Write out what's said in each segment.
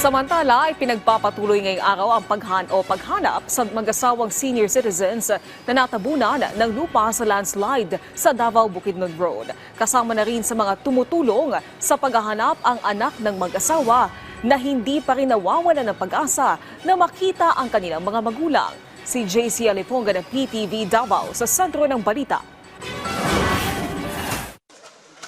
Samantala, ay pinagpapatuloy ngayong araw ang paghanap sa mag-asawang senior citizens na natabunan ng lupa sa landslide sa Davao Bukidnon Road. Kasama na rin sa mga tumutulong sa paghahanap ang anak ng mag-asawa na hindi pa rin nawawalan ng pag-asa na makita ang kanilang mga magulang. Si JC Aliponga ng PTV Davao sa sentro ng balita.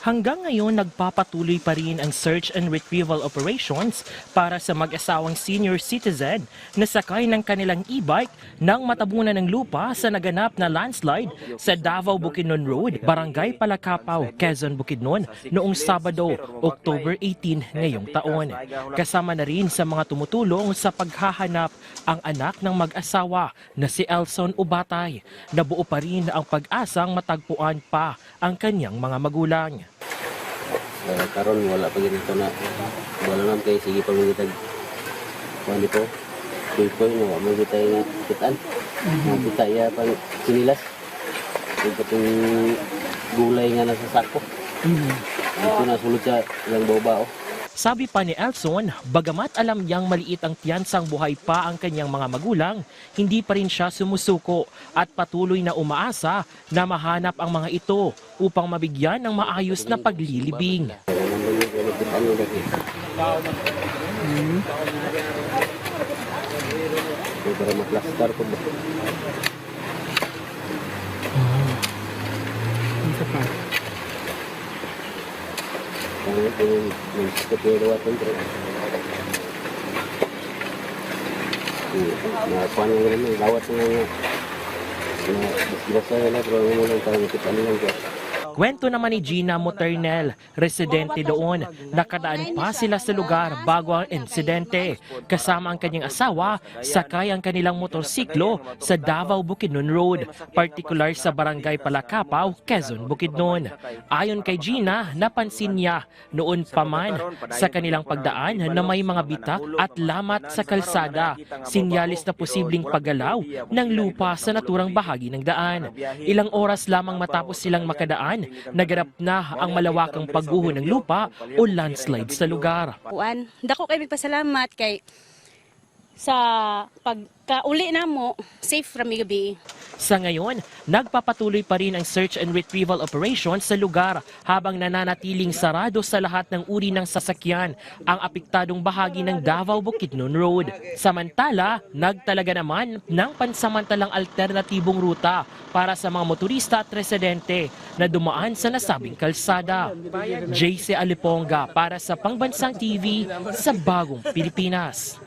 Hanggang ngayon, nagpapatuloy pa rin ang search and retrieval operations para sa mag-asawang senior citizen na sakay ng kanilang e-bike nang matabunan ng lupa sa naganap na landslide sa Davao Bukidnon Road, Barangay Palakapaw, Quezon, Bukidnon noong Sabado, October 18 ngayong taon. Kasama na rin sa mga tumutulong sa paghahanap ang anak ng mag-asawa na si Elson Ubatay. Nabuo pa rin ang pag-asang matagpuan pa ang kanyang mga magulang. Karon wala pa ganito na wala naman kayo sige pa magitag kuhan dito pulpoy na wala magitay kitaan kita iya pang sinilas yung gulay nga nasa sako ito na sulod siya ilang boba. Sabi pa ni Elson, bagamat alam niyang maliit ang tiyansang buhay pa ang kanyang mga magulang, hindi pa rin siya sumusuko at patuloy na umaasa na mahanap ang mga ito upang mabigyan ng maayos na paglilibing. Para maklastar ko ba? Kwento naman ni Gina Moternel, residente doon, nakadaan pa sila sa lugar bago ang insidente. Kasama ang kanyang asawa, sakay ang kanilang motorsiklo sa Davao Bukidnon Road, partikular sa Barangay Palakapaw, Quezon, Bukidnon. Ayon kay Gina, napansin niya noon pa man sa kanilang pagdaan na may mga bitak at lamat sa kalsada, sinyalis na posibleng paggalaw ng lupa sa naturang bahagi ng daan. Ilang oras lamang matapos silang makadaan, naganap na ang malawakang pagguho ng lupa o landslide sa lugar. Dako kay pasalamat kay sa pagkauli namo safe rami gabi. Sa ngayon, nagpapatuloy pa rin ang search and retrieval operations sa lugar habang nananatiling sarado sa lahat ng uri ng sasakyan ang apektadong bahagi ng Davao Bukidnon Road. Samantala, nagtalaga naman ng pansamantalang alternatibong ruta para sa mga motorista at residente na dumaan sa nasabing kalsada. JC Aliponga para sa Pangbansang TV sa Bagong Pilipinas.